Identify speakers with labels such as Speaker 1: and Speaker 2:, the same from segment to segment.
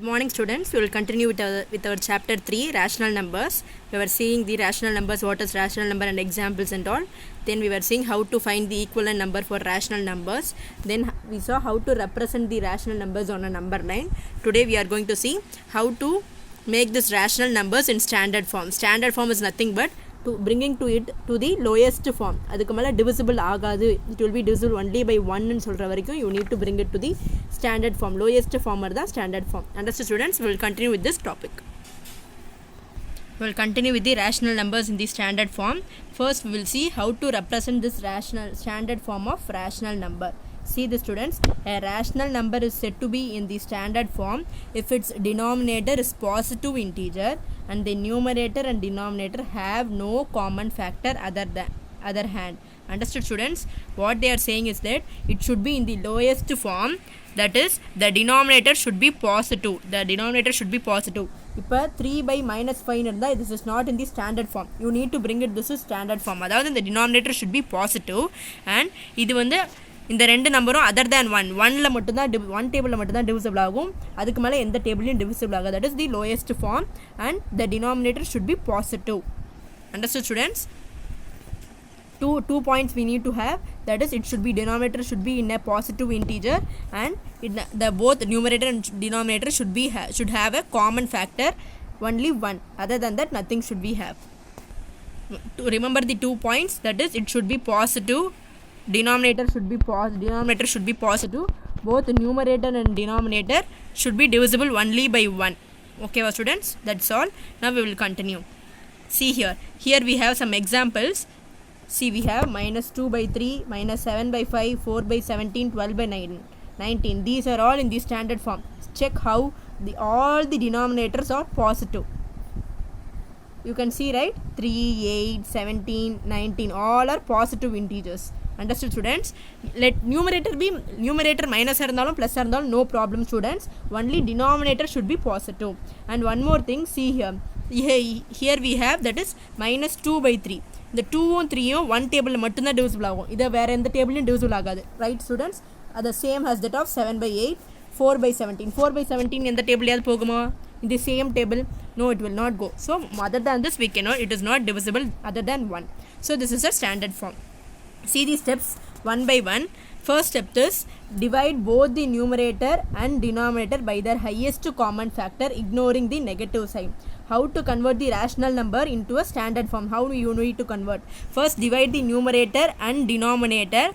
Speaker 1: Good morning students, we will continue with our chapter 3 rational numbers. We were seeing the rational numbers, what is rational number and examples and all. Then we were seeing how to find the equivalent number for rational numbers. Then we saw how to represent the rational numbers on a number line. Today we are going to see how to make this rational numbers in standard form. Standard form is nothing but to bringing to it to the lowest form. அதுக்கு மேலே divisible ஆகாது, it will be divisible only by 1 ன்னு சொல்கிற வரைக்கும் you need to bring it to the standard form. Lowest form தான் standard form. Understood students? We will continue with this topic. We will continue with the rational numbers in the standard form. First we will see how to represent this rational standard form of rational number. See the students, a rational number is said to be in the standard form if its denominator is positive integer and the numerator and denominator have no common factor other hand. Understood students? What they are saying is that it should be in the lowest form, that is the denominator should be positive. The denominator should be positive. இப்போ 3 by minus 5 இருந்தால் this is not in the standard form. You need to bring it this is standard form. அதாவது இந்த denominator should be positive and இது வந்து இந்த ரெண்டு நம்பரும் other than one ஒன்னில் மட்டும்தான் ஒன் டேபிளில் மட்டும்தான் டிவிசிபிள் ஆகும். அதுக்கு மேலே எந்த டேபிளையும் டிவிசிபிள் ஆகும். That is the lowest form and the denominator should be positive. Understood students? Two points we need to have, that is it should be denominator should be in a positive integer and the both numerator and denominator should have a common factor only 1. Other than that nothing should we have. To remember the 2 points, that is it should be positive, denominator should be positive, both numerator and denominator should be divisible only by 1. Okay students, that's all. Now we will continue. See here we have some examples. See, we have minus 2 by 3, minus 7 by 5, 4 by 17, 12 by 19. These are all in the standard form. Check how all the denominators are positive. You can see, right? 3, 8, 17, 19, all are positive integers. Understood students? Let numerator minus இருந்தாலும் plus இருந்தாலும் no problem students. Only denominator should be positive. And one more thing, see here we have, that is minus 2 by 3. இந்த 2ம் 3ம் one டேபிளில் மட்டும்தான் divisible ஆகும். இதை வேறு எந்த டேபிளையும் டிவிசிபிள் ஆகாது. Right students? அது same as that of 7 by 8, 4 by 17. 4 by 17 எந்த டேபிளையாவது போகுமா? In the same table? No, it will not go. So other than this we cannot, it is not divisible other than 1. So this is a standard form. See the steps one by one. First step is divide both the numerator and denominator by their highest common factor, ignoring the negative sign. How to convert the rational number into a standard form? How do you need to convert? First divide the numerator and denominator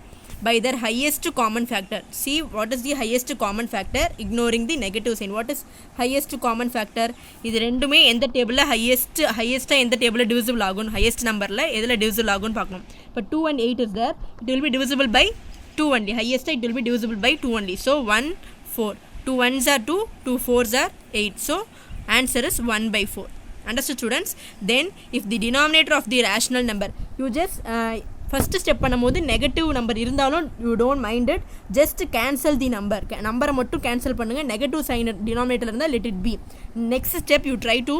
Speaker 1: by their highest common factor. See what is the highest common factor, ignoring the negative sign. What is highest common factor? இது ரெண்டுமே எந்த டேபிளில் ஹையஸ்ட்டாக எந்த டேபிளில் divisible ஆகும், highest நம்பரில் எதில் divisible ஆகும்னு பார்க்கணும். இப்போ 2 and 8 is there, it will be divisible by 2 only. Highest it will be divisible by 2 only. So 1, 4. 2 1s are 2, 2 4s are 8. So answer is 1 by 4. Understood students? Then if the denominator of the rational number, you just first step பண்ணும்போது negative number இருந்தாலும் you don't mind it, just cancel the நம்பரை மட்டும் cancel பண்ணுங்கள். Negative sign denominator இருந்தால் let it be. Next step you try to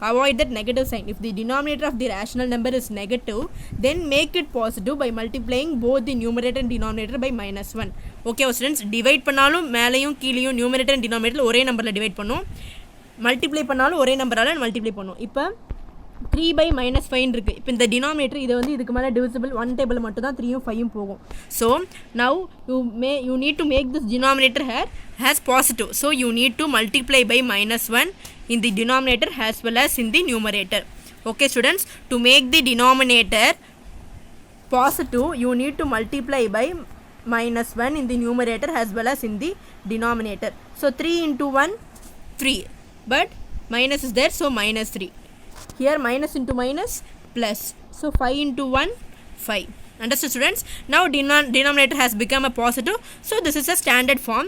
Speaker 1: avoid that negative sign. If the denominator of the rational number is negative, then make it positive by multiplying both the numerator and denominator by minus 1. Okay students? Divide பண்ணாலும் மேலேயும் கீழேயும் numerator and denominator ஒரே நம்பரில் divide பண்ணும், multiply பண்ணாலும் ஒரே நம்பரால் multiply பண்ணும். இப்போ 3 by minus 5 இருக்குது. இப்போ இந்த டினாமினேட்டர் இதை வந்து இதுக்கு மேலே டிவிசிபிள் ஒன் டேபிள் மட்டும் தான் 3ம் 5ம் போகும். So now you need to make this denominator has positive. So you need to multiply by minus 1 in the denominator as well as in the numerator. Okay students? To make the denominator positive, you need to multiply by minus 1 in the numerator as well as in the denominator. So 3 into 1, 3. But minus is there, so minus 3. Here minus into minus plus. So 5 into 1, 5. Understood students? Now denominator has become a positive. So this is a standard form.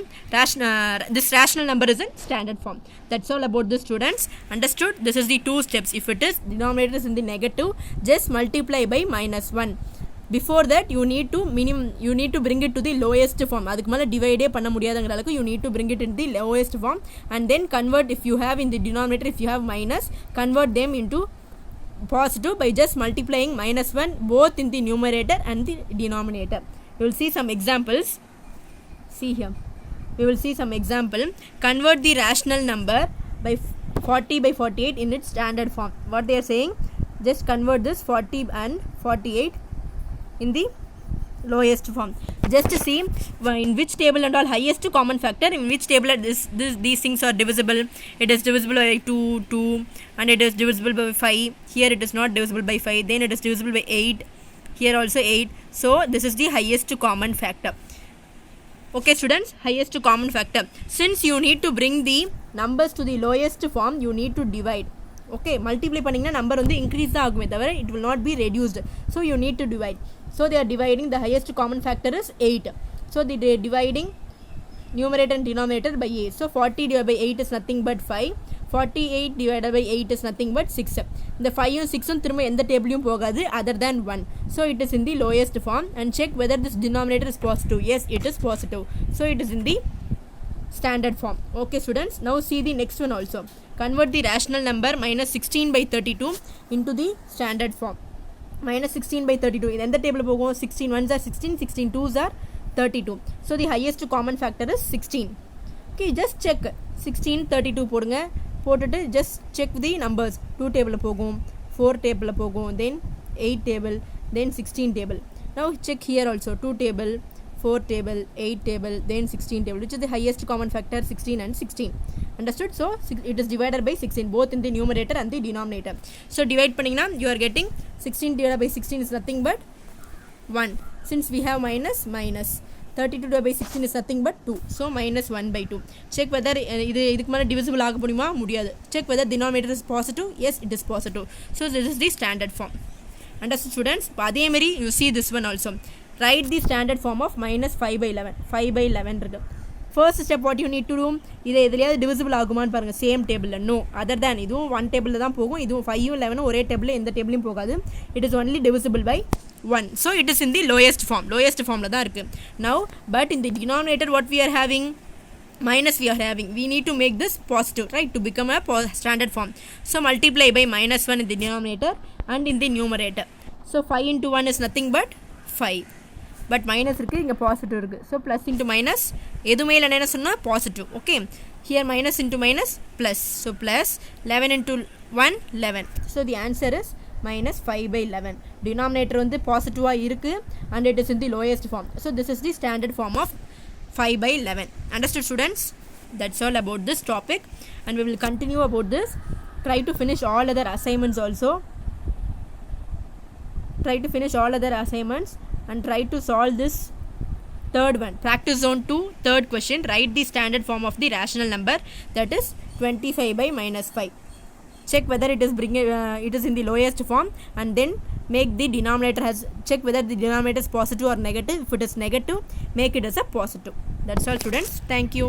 Speaker 1: This rational number is in standard form. That's all about this students. Understood? This is the 2 steps. If it is denominator is in the negative, just multiply by minus 1. Before that you need to bring it to the lowest form. அதுக்கு மேலே divide பண்ண முடியாதுங்கிற அளவுக்கு you need to bring it in the lowest form and then convert. If you have in the denominator, if you have minus, convert them into positive by just multiplying minus 1 both in the numerator and the denominator. You will see some examples. See here we will see some example. Convert the rational number by 40 by 48 in its standard form. What they are saying, just convert this 40 and 48 in the lowest form. Just to see in which table and all highest common factor, in which table these things are divisible. It is divisible by 2, and it is divisible by 5. Here it is not divisible by 5. Then it is divisible by 8. Here also 8. So this is the highest common factor. Okay students, highest common factor. Since you need to bring the numbers to the lowest form, you need to divide. Okay, multiply பண்ணீங்கன்னா number வந்து increase தான் ஆகுமே தவிர it will not be reduced. So you need to divide. So they are dividing, the highest common factor is 8. So they are dividing numerator and denominator by 8. So 40 divided by 8 is nothing but 5. 48 divided by 8 is nothing but 6. The 5 and 6 திரும்ப எந்த டேபிளையும் போகாது other than 1. So it is in the lowest form, and check whether this denominator is positive. Yes, it is positive. So it is in the standard form. Okay students, now see the next one also. Convert the rational number minus 16 by 32 into the standard form. Minus 16 by 32 in the table போகும். 16 ones are 16, 16 twos are 32. So the highest common factor is 16. Okay, just check 16 32 போடுங்க. போட்டுட்டு just check the numbers. 2 table போகும், 4 table போகும், then 8 table, then 16 table. Now check here also 2 table, 4 table, 8 table, then 16 table, which is the highest common factor 16 and 16. Understood? So it is divided by 16 both in the numerator and the denominator. So divide பண்ணீங்கன்னா you are getting 16 divided by 16 is nothing but 1. Since we have minus, 32 divided by 16 is nothing but 2. So minus 1 by 2. Check whether இதுக்கு மேல divisible ஆக முடியுமா? முடியாது. Check whether denominator is positive. Yes, it is positive. So this is the standard form. Understood students? அதே மாதிரி you see this one also. Write the standard form of minus 5 by 11. 5 by 11 இருக்கு. First step what you need to do, இதை எதுலையாவது divisible ஆகுமான்னு பாருங்க. Same டேபிளில் no, other than இதுவும் 1 டேபிளில் தான் போகும், இதுவும் 5 11 ஒரே டேபிளில் எந்த டேபிளையும் போகாது. It is only divisible by 1. So it is in the lowest formல தான் இருக்கு. Now but in the denominator what we are having, minus we are having, we need to make this positive, right, to become a standard form. So multiply by minus 1 in the denominator and in the numerator. So 5 into 1 is nothing but 5. But minus இருக்கு, இங்க positive இருக்கு. So plus into minus, எதுமே இல்ல என்ன சொன்னா positive. Okay, here minus into minus plus. So plus 11 into 1 11. So the answer is minus 5 by 11. Denominator வந்து positive இருக்கு and it is in the lowest form. So this is the standard form of 5 by 11. Understood students? That's all about this topic, and we will continue about this. Try to finish all other assignments also. Try to finish all other assignments and try to solve this third one. Practice zone 2, third question. Write the standard form of the rational number, that is 25 by minus 5. Check whether it is in the lowest form, and then make the denominator has, check whether the denominator is positive or negative. If it is negative, make it as a positive. That's all students. Thank you.